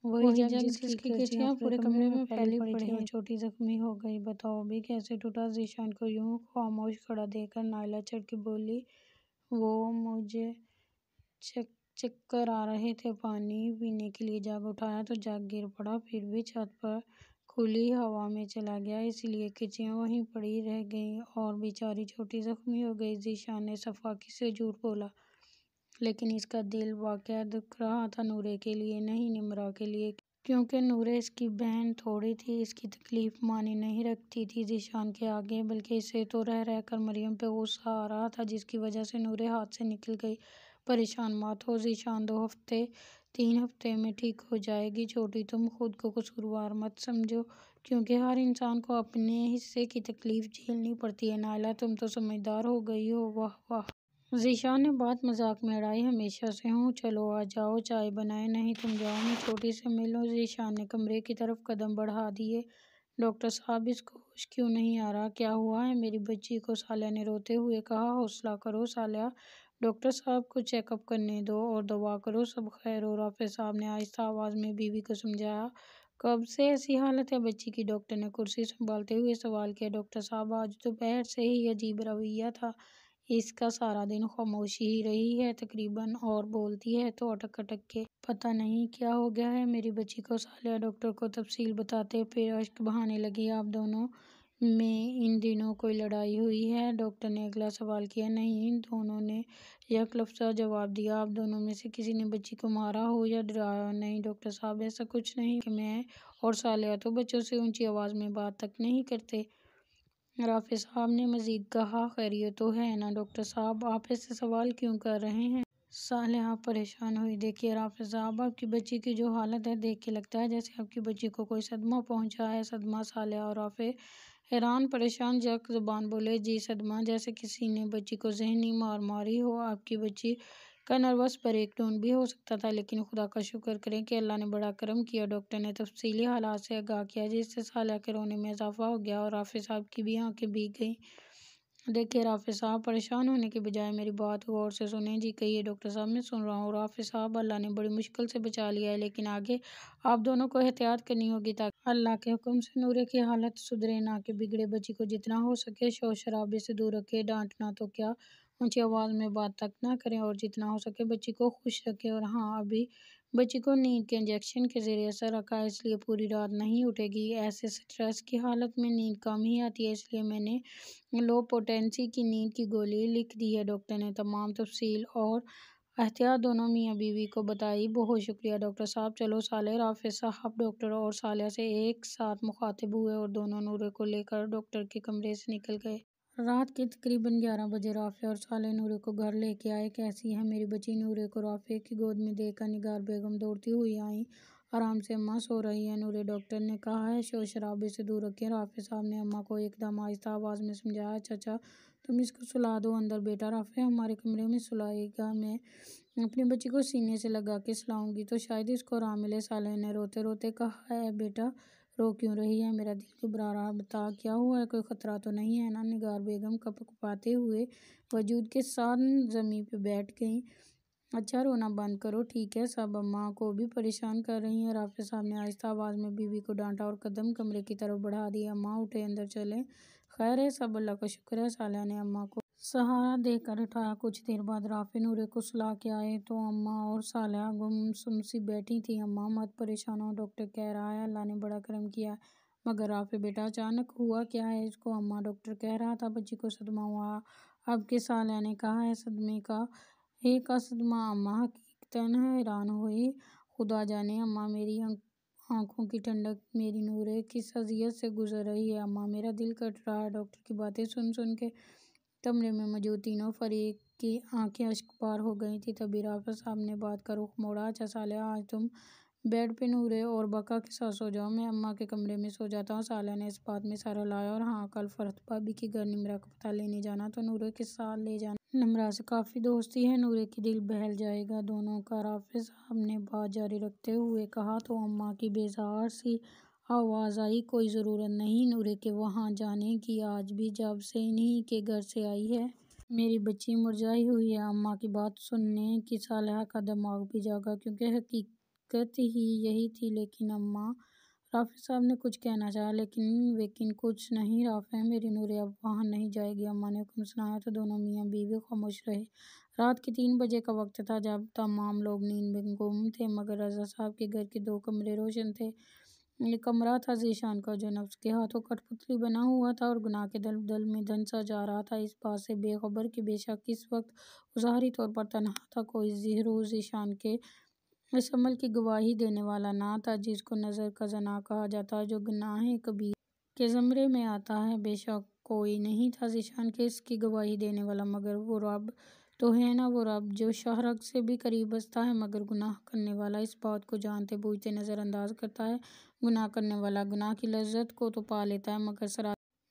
وہی جگ جس کی کچیاں پورے کمرے میں پھیلی پڑی تھی اور چھوٹی زخمی ہو گئی۔ بتاؤ ابھی کیسے ٹوٹا؟ ذیشان کو یوں خاموش کھڑا دیکھ کر نائلہ چڑھ کے بولی، وہ مجھے چکر آ رہے تھے، پانی پینے کے لیے جگ اٹھایا تو جگ گر پڑا، پھر بھی چھت پر کھلی ہوا میں چلا گیا، اس لیے کچیاں وہیں پڑی رہ گئیں اور بیچاری چھوٹی زخمی ہو گئی۔ ذیشان نے شفاقی سے جھوٹ بولا، لیکن اس کا دل واقعی دکھ رہا تھا، نورے کے لیے نہیں، نمرہ کے لیے، کیونکہ نورے اس کی بہن تھوڑی تھی، اس کی تکلیف معنی نہیں رکھتی تھی ذیشان کے آگے، بلکہ اسے تو رہ رہ کر مریم پہ غصہ آ رہا تھا، جس کی وجہ سے نورے ہاتھ سے نکل گئی۔ پریشان مت ہو ذیشان، 2 ہفتے 3 ہفتے میں ٹھیک ہو جائے گی چھوٹی، تم خود کو قصوروار مت سمجھو، کیونکہ ہر انسان کو اپنے حصے کی تکلیف جھیلنی پڑتی ہے۔ نائلہ تم تو سمجھدار ہو گئی ہو، واہ واہ! ذیشان نے بات مذاق میں اڑائی، ہمیشہ سے ہوں، چلو آ جاؤ چائے بنائیں، نہیں تم جاؤ میں چھوٹی سے ملوں۔ ذیشان نے کمرے کی طرف قدم بڑھا دیے۔ ڈاکٹر صاحب اس کو ہوش کیوں نہیں آ رہا؟ کیا ہوا ہے میری بچی کو؟ صالحہ نے روتے ہوئے کہا۔ حوصلہ کرو صالحہ، ڈاکٹر صاحب کو چیک اپ کرنے دو اور دعا کرو سب خیر ہو۔ رافع صاحب نے آہستہ آواز میں بیوی کو سمجھایا۔ کب سے ایسی حالت ہے بچی کی؟ ڈاکٹر نے کرسی سنبھالتے ہوئے سوال کیا۔ ڈاکٹر صاحب آج دوپہر سے ہی عجیب رویہ تھا، اس کا سارا دن خاموشی ہی رہی ہے تقریباً، اور بولتی ہے تو اٹک اٹک کے، پتہ نہیں کیا ہو گیا ہے میری بچی کو۔ صالحہ ڈاکٹر کو تفصیل بتاتے پھر اشک بہانے لگی۔ آپ دونوں میں ان دنوں کوئی لڑائی ہوئی ہے؟ ڈاکٹر نے اگلا سوال کیا۔ نہیں، دونوں نے یک لفظہ جواب دیا۔ آپ دونوں میں سے کسی نے بچی کو مارا ہو یا ڈرایا ہو؟ نہیں ڈاکٹر صاحب، ایسا کچھ نہیں، کہ میں اور صالحہ تو بچوں سے اونچی آواز میں بات تک نہیں کرتے، رافع صاحب نے مزید کہا۔ خیریت تو ہے نا ڈاکٹر صاحب، آپ ایسے سوال کیوں کر رہے ہیں؟ صالحہ پریشان ہوئی۔ دیکھیے رافع صاحب، آپ کی بچی کی جو حالت ہے دیکھ کے لگتا ہے جیسے آپ کی بچی کو کوئی صدمہ پہنچا ہے۔ صدمہ؟ صالحہ اور رافع حیران پریشان یک زبان بولے۔ جی صدمہ، جیسے کسی نے بچی کو ذہنی مار ماری ہو۔ آپ کی بچی کا نروس بریک ڈاؤن بھی ہو سکتا تھا، لیکن خدا کا شکر کریں کہ اللہ نے بڑا کرم کیا۔ ڈاکٹر نے تفصیلی حالات سے آگاہ کیا، جس سے صالحہ کے رونے میں اضافہ ہو گیا اور رافع صاحب کی بھی آنکھیں بھیگ گئیں۔ دیکھیے رافع صاحب، پریشان ہونے کے بجائے میری بات غور سے سنیں۔ جی کہیے ڈاکٹر صاحب، میں سن رہا ہوں۔ رافع صاحب، اللہ نے بڑی مشکل سے بچا لیا ہے، لیکن آگے آپ دونوں کو احتیاط کرنی ہوگی تاکہ اللہ کے حکم سے نورے کی حالت سدھرے نہ کہ بگڑے۔ بچی کو جتنا ہو سکے شور شرابے سے دور رکھیں، ڈانٹنا تو کیا، اونچی آواز میں بات تک نہ کریں، اور جتنا ہو سکے بچی کو خوش رکھیں۔ اور ہاں، ابھی بچی کو نیند کے انجیکشن کے زیر اثر رکھا ہے، اس لیے پوری رات نہیں اٹھے گی۔ ایسے سٹریس کی حالت میں نیند کم ہی آتی ہے، اس لیے میں نے لو پوٹینسی کی نیند کی گولی لکھ دی ہے۔ ڈاکٹر نے تمام تفصیل اور احتیاط دونوں میاں بیوی کو بتائی۔ بہت شکریہ ڈاکٹر صاحب، چلو صالح۔ رافع صاحب ڈاکٹر اور صالحہ سے ایک ساتھ مخاطب ہوئے اور دونوں نورے کو لے کر ڈاکٹر کے کمرے سے نکل گئے۔ رات کے تقریباً 11 بجے رافع اور صالح نورے کو گھر لے کے آئے۔ کیسی ہے میری بچی؟ نورے کو رافع کی گود میں دیکھ کر نگار بیگم دوڑتی ہوئی آئیں۔ آرام سے اماں سو رہی ہیں نورے، ڈاکٹر نے کہا ہے شور شرابے سے دور رکھیں۔ رافع صاحب نے اماں کو ایک دم آہستہ آواز میں سمجھایا۔ چچا تم اس کو سلا دو اندر، بیٹا رافع ہمارے کمرے میں سلائے گا، میں اپنی بچی کو سینے سے لگا کے سلاؤں گی تو شاید اس کو آرام ملے۔ صالح نے روتے روتے کہا۔ اے بیٹا رو کیوں رہی ہے؟ میرا دل گھبرا رہا، بتا کیا ہوا ہے، کوئی خطرہ تو نہیں ہے نا؟ نگار بیگم کپکپاتے ہوئے وجود کے ساتھ زمین پہ بیٹھ گئیں۔ اچھا رونا بند کرو، ٹھیک ہے سب اماں کو بھی پریشان کر رہی ہیں۔ رافع صاحب نے آہستہ آواز میں بیوی کو ڈانٹا اور قدم کمرے کی طرف بڑھا دیے۔ اماں اٹھیں، اندر چلیں، خیر ہے سب، اللہ کا شکر ہے۔ صالحہ نے اماں کو سہارا دے کر اٹھایا۔ کچھ دیر بعد رافع نورے کو سلا کے آئے تو اماں اور صالحہ گمسم سی بیٹھی تھیں۔ اماں مت پریشان ہو، ڈاکٹر کہہ رہا ہے اللہ نے بڑا کرم کیا ہے، مگر رافع بیٹا اچانک ہوا کیا ہے اس کو؟ اماں ڈاکٹر کہہ رہا تھا بچی کو صدمہ ہوا اب کہ صالحہ نے کہا ہے صدمے کا صدمہ؟ اماں حقیقتاً حیران ہوئی۔ خدا جانے اماں، میری آنکھوں کی ٹھنڈک، میری نورے کس اذیت سے گزر رہی ہے اماں، میرا دل کٹ رہا ہے۔ ڈاکٹر کی باتیں سن سن کے کمرے میں موجود تینوں فریق کی آنکھیں اشک بار ہو گئی تھیں۔ تبھی رافع صاحب نے بات کا رخ موڑا۔ اچھا صالحہ، آج تم بیڈ پہ نورے اور بقا کے ساتھ سو جاؤ، میں اماں کے کمرے میں سو جاتا ہوں۔ صالحہ نے اس بات میں سر ہلایا۔ اور ہاں، کل فرحت بھابی کے گھر نمرہ کا پتہ لینے جانا تو نورے کے ساتھ لے جانا، نمرہ سے کافی دوستی ہے، نورے کی دل بہل جائے گا دونوں کا، رافع صاحب نے بات جاری رکھتے ہوئے کہا تو اماں کی بیزار سی آواز آئی۔ کوئی ضرورت نہیں نورے کے وہاں جانے کی، آج بھی جب سے انہی کے گھر سے آئی ہے میری بچی مرجھائی ہوئی ہے۔ اماں کی بات سننے کی صالحہ کا دماغ بھی جاگا، کیونکہ حقیقت حقیقت ہی یہی تھی، لیکن اماں رافع صاحب نے کچھ کہنا چاہا لیکن کچھ نہیں۔ رافع میری نورے اب وہاں نہیں جائے گی، اماں نے حکم سنایا تو دونوں میاں بیوی خاموش رہے۔ رات کے 3 بجے کا وقت تھا جب تمام لوگ نیند میں گم تھے، مگر رضا صاحب کے گھر کے 2 کمرے روشن تھے۔ ایک کمرہ تھا ذیشان کا جو نفس کے ہاتھوں کٹھ پتلی بنا ہوا تھا اور گناہ کے دلدل میں دھنسا جا رہا تھا، اس بات سے بے خبر کہ بے شک اس وقت وہ ظاہری طور پر تنہا تھا، کوئی ضرور ذیشان کے اس عمل کی گواہی دینے والا نہ تھا جس کو نظر کا زنا کہا جاتا ہے، جو گناہ کبیرہ کے زمرے میں آتا ہے۔ بے شک کوئی نہیں تھا ذیشان کے اس کی گواہی دینے والا، مگر وہ رب تو ہے نا، وہ رب جو شہرگ سے بھی قریب بستا ہے، مگر گناہ کرنے والا اس بات کو جانتے بوجھتے نظر انداز کرتا ہے۔ گناہ کرنے والا گناہ کی لذت کو تو پا لیتا ہے،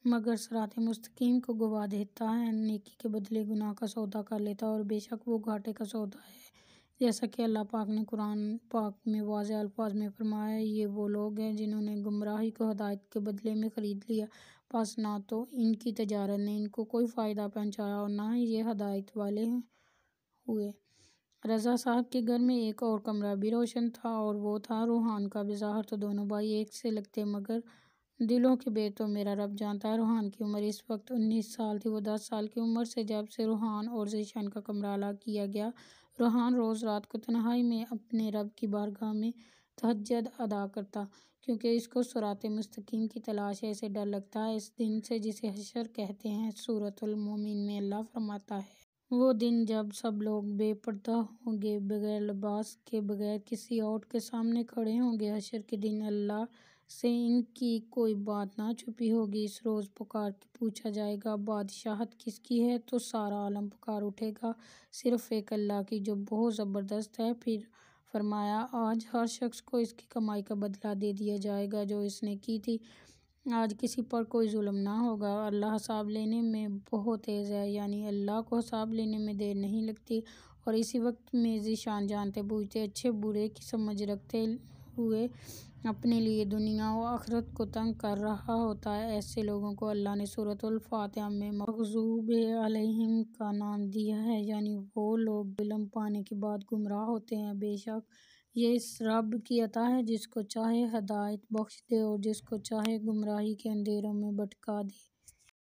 مگر صراط مستقیم کو گنوا دیتا ہے، نیکی کے بدلے گناہ کا سودا کر لیتا ہے، اور بے شک وہ گھاٹے کا سودا ہے۔ جیسا کہ اللہ پاک نے قرآن پاک میں واضح الفاظ میں فرمایا ہے، یہ وہ لوگ ہیں جنہوں نے گمراہی کو ہدایت کے بدلے میں خرید لیا، پس نہ تو ان کی تجارت نے ان کو کوئی فائدہ پہنچایا اور نہ ہی یہ ہدایت والے ہوئے۔ رضا صاحب کے گھر میں ایک اور کمرہ بھی روشن تھا اور وہ تھا روحان کا۔ بظاہر تو دونوں بھائی ایک سے لگتے، مگر دلوں کے بھید تو میرا رب جانتا ہے۔ روحان کی عمر اس وقت 19 سال تھی۔ وہ 10 سال کی عمر سے جب سے روحان اور ذیشان کا کمرہ الگ کیا گیا، روحان روز رات کو تنہائی میں اپنے رب کی بارگاہ میں تہجد ادا کرتا، کیونکہ اس کو صراط مستقیم کی تلاش ہے، اسے ڈر لگتا ہے اس دن سے جسے حشر کہتے ہیں۔ سورۃ المومن میں اللہ فرماتا ہے، وہ دن جب سب لوگ بے پردہ ہوں گے، بغیر لباس کے، بغیر کسی عورت کے سامنے کھڑے ہوں گے۔ حشر کے دن اللہ سے ان کی کوئی بات نہ چھپی ہوگی۔ اس روز پکار کے پوچھا جائے گا، بادشاہت کس کی ہے؟ تو سارا عالم پکار اٹھے گا، صرف ایک اللہ کی، جو بہت زبردست ہے۔ پھر فرمایا، آج ہر شخص کو اس کی کمائی کا بدلہ دے دیا جائے گا جو اس نے کی تھی، آج کسی پر کوئی ظلم نہ ہوگا۔ اللہ حساب لینے میں بہت تیز ہے، یعنی اللہ کو حساب لینے میں دیر نہیں لگتی۔ اور اسی وقت میں ذیشان جانتے بوجھتے اچھے برے کی سمجھ رکھتے ہوئے اپنے لیے دنیا و آخرت کو تنگ کر رہا ہوتا ہے، ایسے لوگوں کو اللہ نے سورۃ الفاتحہ میں مغضوب علیہم کا نام دیا ہے، یعنی وہ لوگ جو علم پانے کے بعد گمراہ ہوتے ہیں۔ بے شک یہ اس رب کی عطا ہے، جس کو چاہے ہدایت بخش دے اور جس کو چاہے گمراہی کے اندھیروں میں بھٹکا دے۔